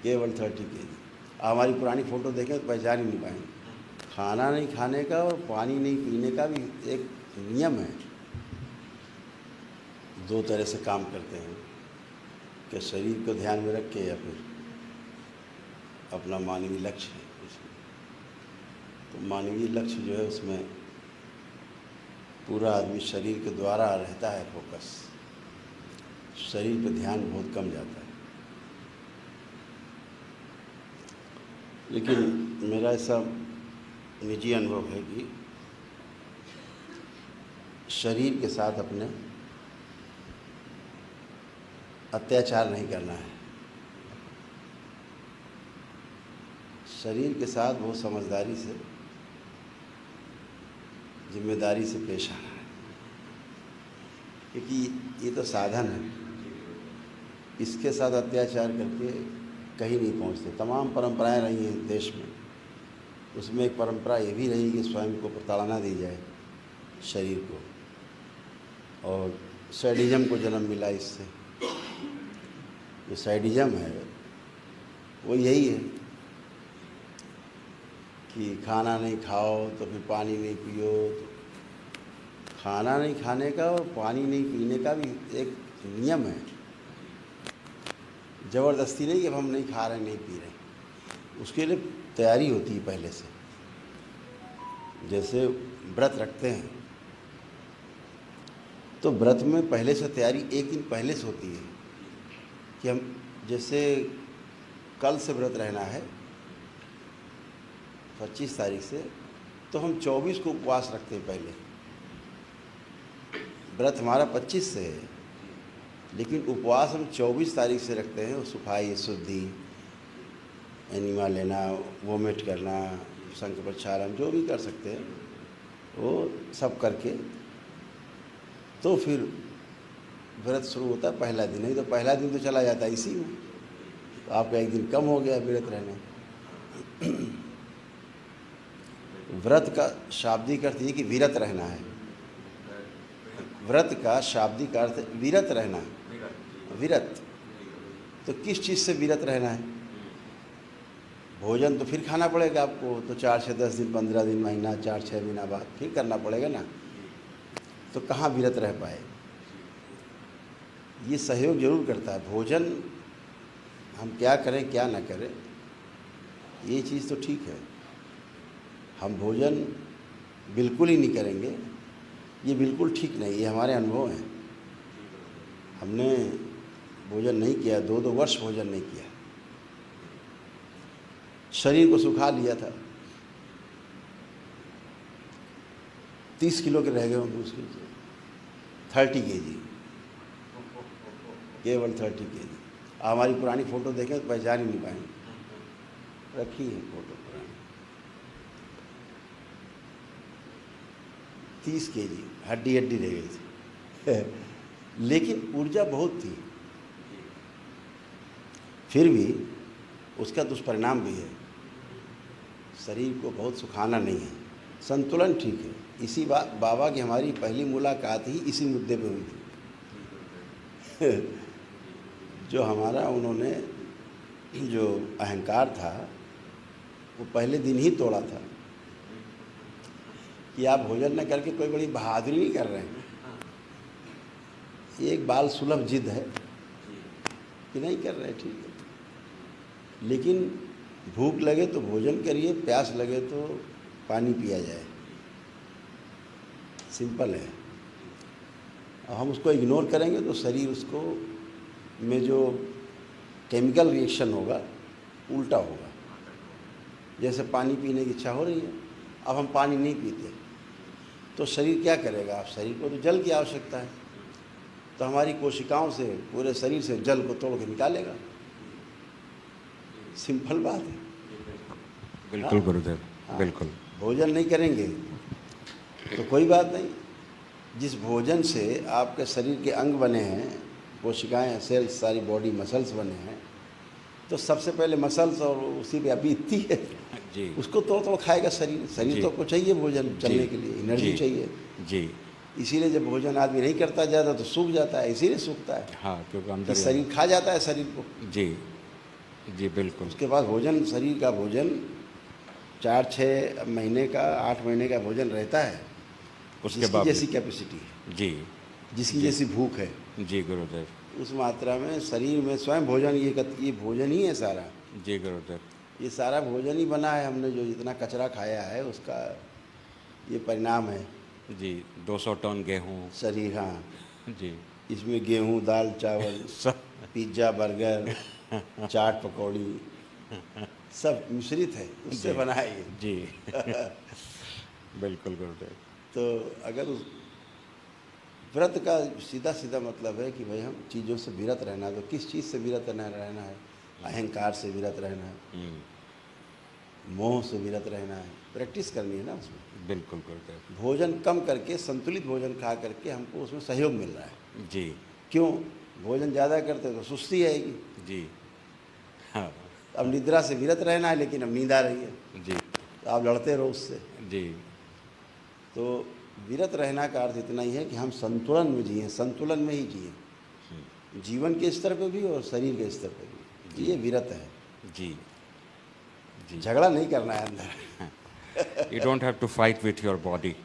केवल 30 केजी। हमारी पुरानी फ़ोटो देखें तो पहचान ही नहीं पाएंगे। खाना नहीं खाने का और पानी नहीं पीने का भी एक नियम है। दो तरह से काम करते हैं कि शरीर को ध्यान में रख के या फिर अपना मानवीय लक्ष्य है उसमें। तो मानवीय लक्ष्य जो है उसमें पूरा आदमी शरीर के द्वारा रहता है फोकस, शरीर पे ध्यान बहुत कम जाता है। लेकिन मेरा ऐसा निजी अनुभव है कि शरीर के साथ अपने अत्याचार नहीं करना है। शरीर के साथ बहुत समझदारी से, जिम्मेदारी से पेश आना है, क्योंकि ये तो साधन है। इसके साथ अत्याचार करके कहीं नहीं पहुंचते। तमाम परंपराएं रही हैं देश में, उसमें एक परंपरा ये भी रही कि स्वयं को प्रताड़ना दी जाए शरीर को, और सैडिज्म को जन्म मिला इससे। जो सैडिज्म है वो यही है कि खाना नहीं खाओ तो फिर पानी नहीं पियो। तो खाना नहीं खाने का और पानी नहीं पीने का भी एक नियम है। ज़बरदस्ती नहीं कि अब हम नहीं खा रहे नहीं पी रहे, उसके लिए तैयारी होती है पहले से। जैसे व्रत रखते हैं तो व्रत में पहले से तैयारी एक दिन पहले से होती है कि हम जैसे कल से व्रत रहना है 25 तारीख से, तो हम 24 को उपवास रखते हैं पहले। व्रत हमारा 25 से है, लेकिन उपवास हम 24 तारीख से रखते हैं। सफाई, शुद्धि, एनिमा लेना, वोमिट करना, संख प्रक्षालन, जो भी कर सकते हैं वो सब करके तो फिर व्रत शुरू होता है। पहला दिन, नहीं तो पहला दिन तो चला जाता है इसी में, तो आपका एक दिन कम हो गया व्रत रहने। व्रत का शाब्दिक अर्थ ये कि विरत रहना है। व्रत का शाब्दिक अर्थ विरत रहना। विरत तो किस चीज़ से विरत रहना है? भोजन तो फिर खाना पड़ेगा आपको, तो 4 से 10 दिन, 15 दिन, महीना, 4-6 महीना बाद फिर करना पड़ेगा ना। तो कहाँ विरत रह पाए? ये सहयोग जरूर करता है। भोजन हम क्या करें क्या ना करें, ये चीज़ तो ठीक है। हम भोजन बिल्कुल ही नहीं करेंगे, ये बिल्कुल ठीक नहीं। ये हमारे अनुभव हैं। हमने भोजन नहीं किया, 2-2 वर्ष भोजन नहीं किया, शरीर को सुखा लिया था। 30 किलो के रह गए होंगे उसके, 30 केजी, केवल 30 केजी। हमारी पुरानी फ़ोटो देखें तो पहचान ही नहीं पाएंगे। रखी है फ़ोटो पुरानी। 30 केजी, हड्डी हड्डी रह गई थी। लेकिन ऊर्जा बहुत थी। फिर भी उसका दुष्परिणाम भी है। शरीर को बहुत सुखाना नहीं है, संतुलन ठीक है। इसी बात बाबा की हमारी पहली मुलाकात ही इसी मुद्दे पे हुई थी। जो हमारा उन्होंने जो अहंकार था वो पहले दिन ही तोड़ा था कि आप भोजन न करके कोई बड़ी बहादुरी नहीं कर रहे हैं। ये एक बाल सुलभ जिद है कि नहीं कर रहे, ठीक है, लेकिन भूख लगे तो भोजन करिए, प्यास लगे तो पानी पिया जाए। सिंपल है। और हम उसको इग्नोर करेंगे तो शरीर उसको में जो केमिकल रिएक्शन होगा उल्टा होगा। जैसे पानी पीने की इच्छा हो रही है, अब हम पानी नहीं पीते तो शरीर क्या करेगा? आप शरीर को तो जल की आवश्यकता है, तो हमारी कोशिकाओं से, पूरे शरीर से जल को तोड़ के निकालेगा। सिंपल बात है। बिल्कुल गुरुदेव, बिल्कुल। भोजन नहीं करेंगे तो कोई बात नहीं। जिस भोजन से आपके शरीर के अंग बने हैं, कोशिकाएं, सेल्स, सारी बॉडी मसल्स बने हैं, तो सबसे पहले मसल्स और उसी पे बीतती है जी। उसको तोड़ खाएगा शरीर। शरीर तो को चाहिए भोजन चलने के लिए, एनर्जी चाहिए जी। इसीलिए जब भोजन आदमी नहीं करता ज़्यादा तो सूख जाता है। इसीलिए सूखता है, हाँ, क्योंकि कि शरीर खा जाता है शरीर को। जी। जी बिल्कुल। उसके पास भोजन, शरीर का भोजन 4-6 महीने का, 8 महीने का भोजन रहता है, उसके जिसकी बाद जैसी कैपेसिटी है, जी जिसकी जी जैसी भूख है, जी गुरुदेव। उस मात्रा में शरीर में स्वयं भोजन, ये भोजन ही है सारा। जी गुरुदेव। ये सारा भोजन ही बना है, हमने जो जितना कचरा खाया है उसका ये परिणाम है। जी 200 टन गेहूँ। शरीर, हाँ, जी इसमें गेहूँ, दाल, चावल, सब पिज्ज़ा, बर्गर, चाट, पकौड़ी, सब मिश्रित है, उससे जी बना है ये। जी बिल्कुल गुरुदेव। तो अगर उस व्रत का सीधा सीधा मतलब है कि भाई हम चीज़ों से विरत रहना। तो किस चीज़ से विरत रहना है? अहंकार से विरत रहना है, मोह से विरत रहना है। प्रैक्टिस करनी है ना उसमें। बिल्कुल गुरुदेव। भोजन कम करके, संतुलित भोजन खा करके हमको उसमें सहयोग मिल रहा है। जी क्यों? भोजन ज़्यादा करते तो सुस्ती आएगी। जी हाँ अब निद्रा से विरत रहना है, लेकिन अब नींद आ रही है, जी तो आप लड़ते रहो उससे। जी तो विरत रहना का अर्थ इतना ही है कि हम संतुलन में जिए, संतुलन में ही जिए, जीवन के स्तर पे भी और शरीर के स्तर पे भी। ये विरत है। जी जी। झगड़ा नहीं करना है अंदर। You don't have to fight with your body.